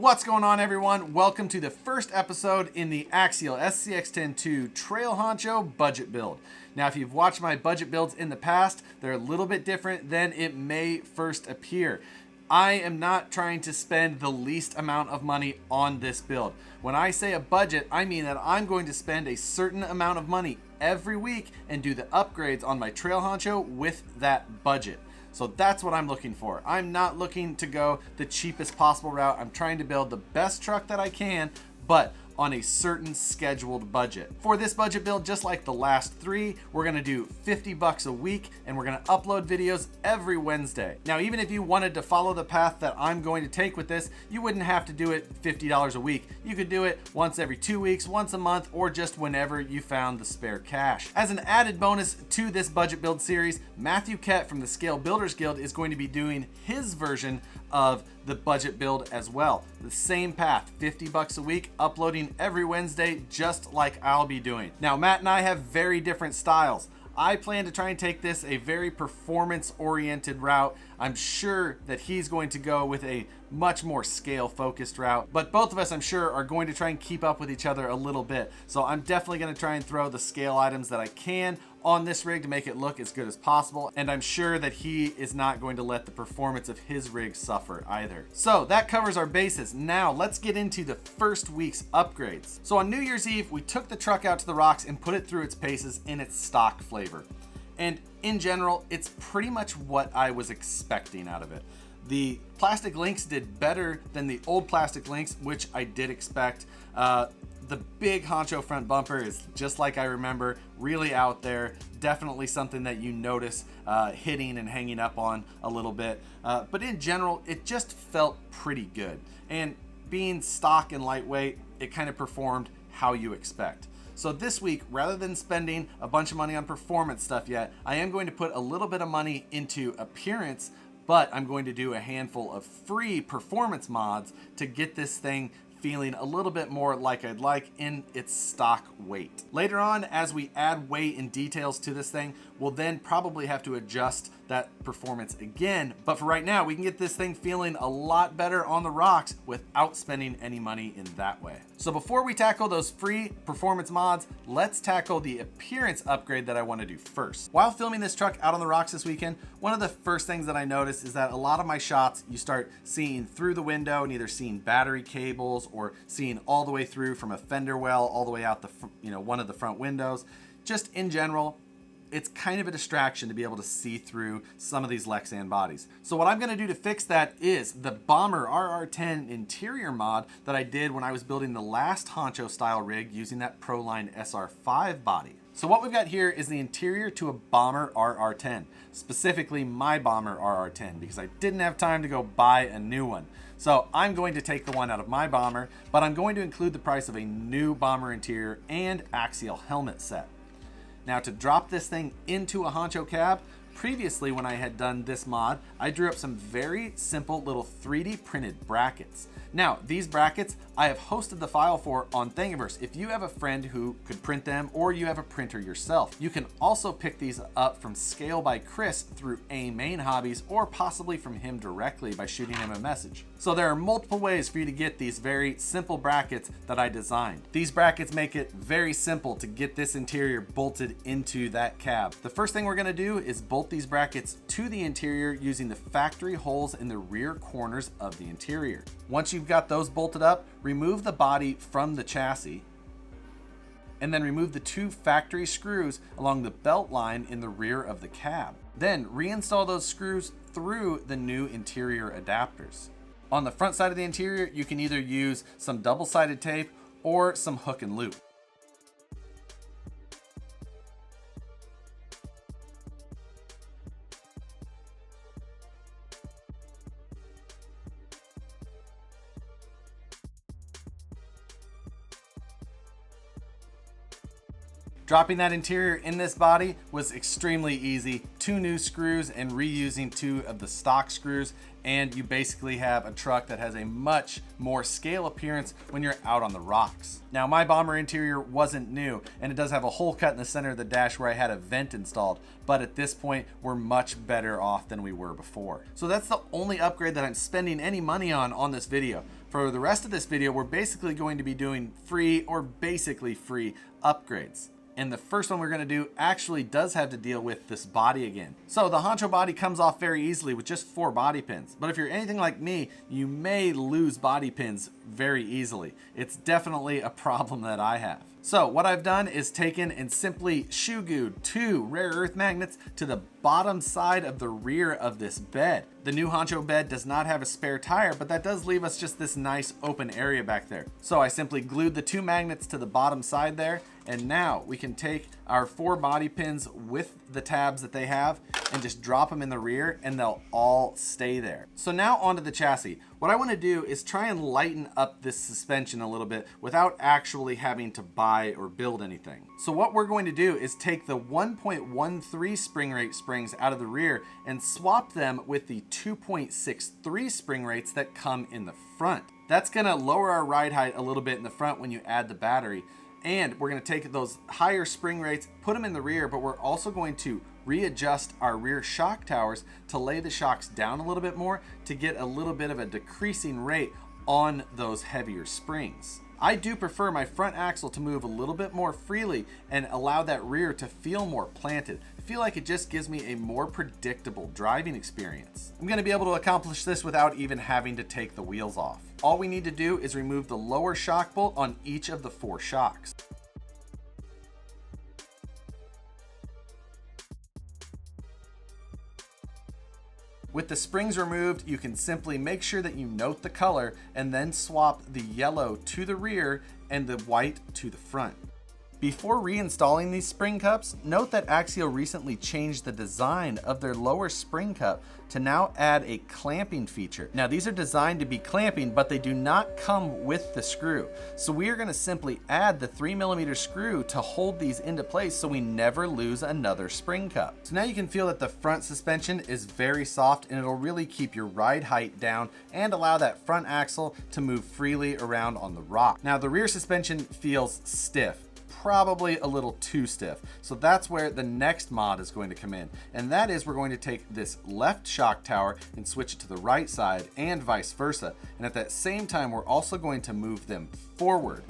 What's going on, everyone? Welcome to the first episode in the Axial SCX10-2 Trail Honcho budget build. Now, if you've watched my budget builds in the past, they're a little bit different than it may first appear. I am not trying to spend the least amount of money on this build. When I say a budget, I mean that I'm going to spend a certain amount of money every week and do the upgrades on my Trail Honcho with that budget. So that's what I'm looking for. I'm not looking to go the cheapest possible route. I'm trying to build the best truck that I can, but on a certain scheduled budget. For this budget build, just like the last three, we're gonna do $50 a week and we're gonna upload videos every Wednesday. Now, even if you wanted to follow the path that I'm going to take with this, you wouldn't have to do it $50 a week. You could do it once every 2 weeks, once a month, or just whenever you found the spare cash. As an added bonus to this budget build series, Matthew Kett from the Scale Builders Guild is going to be doing his version of the budget build as well. The same path, $50 a week, uploading every Wednesday, just like I'll be doing. Now, Matt and I have very different styles. I plan to try and take this a very performance-oriented route. I'm sure that he's going to go with a much more scale-focused route, but both of us, I'm sure, are going to try and keep up with each other a little bit. So I'm definitely going to try and throw the scale items that I can on this rig to make it look as good as possible, and I'm sure that he is not going to let the performance of his rig suffer either. So that covers our bases. Now let's get into the first week's upgrades. So on New Year's Eve, we took the truck out to the rocks and put it through its paces in its stock flavor. And in general, it's pretty much what I was expecting out of it. The plastic links did better than the old plastic links, which I did expect. The big Honcho front bumper is just like I remember, really out there. Definitely something that you notice hitting and hanging up on a little bit. But in general, it just felt pretty good. And being stock and lightweight, it kind of performed how you expect. So this week, rather than spending a bunch of money on performance stuff yet, I am going to put a little bit of money into appearance, but I'm going to do a handful of free performance mods to get this thing feeling a little bit more like I'd like in its stock weight. Later on, as we add weight and details to this thing, we'll then probably have to adjust that performance again. But for right now, we can get this thing feeling a lot better on the rocks without spending any money in that way. So before we tackle those free performance mods, let's tackle the appearance upgrade that I want to do first. While filming this truck out on the rocks this weekend, one of the first things that I noticed is that a lot of my shots, you start seeing through the window and either seeing battery cables or seeing all the way through from a fender well all the way out the one of the front windows. Just in general, it's kind of a distraction to be able to see through some of these Lexan bodies. So what I'm going to do to fix that is the Bomber RR10 interior mod that I did when I was building the last Honcho style rig using that Proline SR5 body. So what we've got here is the interior to a Bomber RR10, specifically my Bomber RR10, because I didn't have time to go buy a new one. So I'm going to take the one out of my Bomber, but I'm going to include the price of a new Bomber interior and Axial Helmet Set. Now, to drop this thing into a Honcho cab, previously when I had done this mod, I drew up some very simple little 3D printed brackets. Now, these brackets, I have hosted the file for on Thingiverse. If you have a friend who could print them or you have a printer yourself, you can also pick these up from Scale by Chris through A-Main Hobbies or possibly from him directly by shooting him a message. So there are multiple ways for you to get these very simple brackets that I designed. These brackets make it very simple to get this interior bolted into that cab. The first thing we're gonna do is bolt these brackets to the interior using the factory holes in the rear corners of the interior. Once you've got those bolted up, remove the body from the chassis and then remove the 2 factory screws along the belt line in the rear of the cab. Then reinstall those screws through the new interior adapters. On the front side of the interior, you can either use some double-sided tape or some hook and loop. Dropping that interior in this body was extremely easy. 2 new screws and reusing 2 of the stock screws, and you basically have a truck that has a much more scale appearance when you're out on the rocks. Now, my bomber interior wasn't new, and it does have a hole cut in the center of the dash where I had a vent installed, but at this point we're much better off than we were before. So that's the only upgrade that I'm spending any money on this video. For the rest of this video, we're basically going to be doing free or basically free upgrades. And the first one we're going to do actually does have to deal with this body again. So the Honcho body comes off very easily with just 4 body pins. But if you're anything like me, you may lose body pins very easily. It's definitely a problem that I have. So what I've done is taken and simply shoe glued 2 rare earth magnets to the bottom side of the rear of this bed. The new Honcho bed does not have a spare tire, but that does leave us just this nice open area back there. So I simply glued the 2 magnets to the bottom side there, and now we can take our 4 body pins with the tabs that they have and just drop them in the rear, and they'll all stay there. So now onto the chassis. What I want to do is try and lighten up this suspension a little bit without actually having to buy or build anything. So what we're going to do is take the 1.13 spring rate springs out of the rear and swap them with the 2.63 spring rates that come in the front. That's going to lower our ride height a little bit in the front when you add the battery. And we're going to take those higher spring rates, put them in the rear, but we're also going to readjust our rear shock towers to lay the shocks down a little bit more to get a little bit of a decreasing rate on those heavier springs. I do prefer my front axle to move a little bit more freely and allow that rear to feel more planted. I feel like it just gives me a more predictable driving experience. I'm going to be able to accomplish this without even having to take the wheels off. All we need to do is remove the lower shock bolt on each of the 4 shocks. With the springs removed, you can simply make sure that you note the color and then swap the yellow to the rear and the white to the front. Before reinstalling these spring cups, note that Axial recently changed the design of their lower spring cup to now add a clamping feature. Now these are designed to be clamping, but they do not come with the screw. So we are going to simply add the 3mm screw to hold these into place so we never lose another spring cup. So now you can feel that the front suspension is very soft, and it'll really keep your ride height down and allow that front axle to move freely around on the rock. Now the rear suspension feels stiff. Probably a little too stiff. So that's where the next mod is going to come in. And that is, we're going to take this left shock tower and switch it to the right side and vice versa. And at that same time, we're also going to move them forward.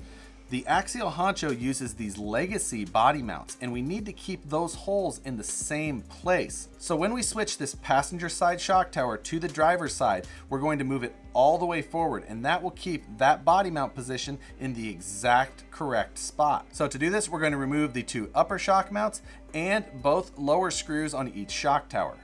The Axial Honcho uses these legacy body mounts, and we need to keep those holes in the same place. So when we switch this passenger side shock tower to the driver's side, we're going to move it all the way forward, and that will keep that body mount position in the exact correct spot. So to do this, we're going to remove the 2 upper shock mounts and both lower screws on each shock tower.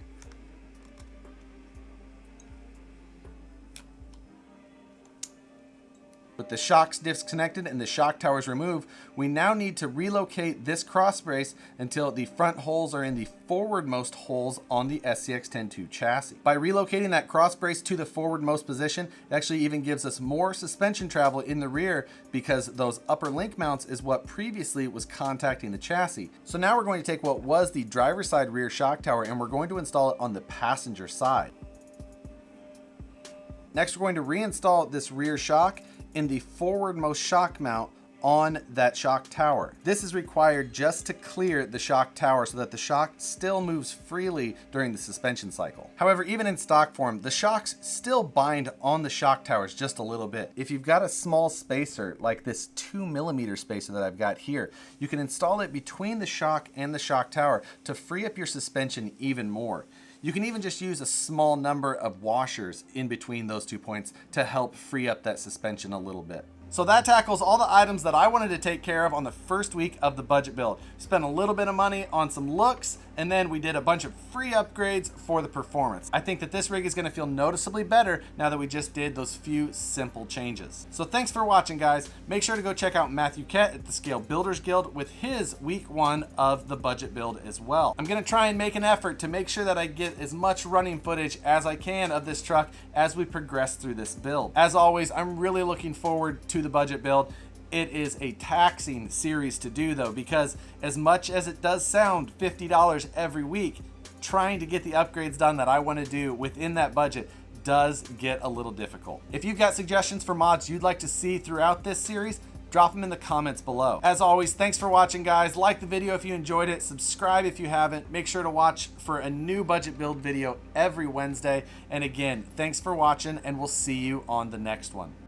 With the shocks disconnected and the shock towers removed, we now need to relocate this cross brace until the front holes are in the forwardmost holes on the SCX10-2 chassis. By relocating that cross brace to the forwardmost position, it actually even gives us more suspension travel in the rear, because those upper link mounts is what previously was contacting the chassis. So now we're going to take what was the driver's side rear shock tower and we're going to install it on the passenger side. Next, we're going to reinstall this rear shock in the forwardmost shock mount on that shock tower. This is required just to clear the shock tower so that the shock still moves freely during the suspension cycle. However, even in stock form, the shocks still bind on the shock towers just a little bit. If you've got a small spacer like this 2mm spacer that I've got here, you can install it between the shock and the shock tower to free up your suspension even more. You can even just use a small number of washers in between those 2 points to help free up that suspension a little bit. So that tackles all the items that I wanted to take care of on the first week of the budget build. Spent a little bit of money on some looks, and then we did a bunch of free upgrades for the performance. I think that this rig is going to feel noticeably better now that we just did those few simple changes. So thanks for watching, guys. Make sure to go check out Matthew Kett at the Scale Builders Guild with his week 1 of the budget build as well. I'm going to try and make an effort to make sure that I get as much running footage as I can of this truck as we progress through this build. As always, I'm really looking forward to the budget build. It is a taxing series to do though, because as much as it does sound $50 every week, trying to get the upgrades done that I want to do within that budget does get a little difficult. If you've got suggestions for mods you'd like to see throughout this series, drop them in the comments below. As always, thanks for watching, guys. Like the video if you enjoyed it, subscribe if you haven't. Make sure to watch for a new budget build video every Wednesday. And again, thanks for watching, and we'll see you on the next one.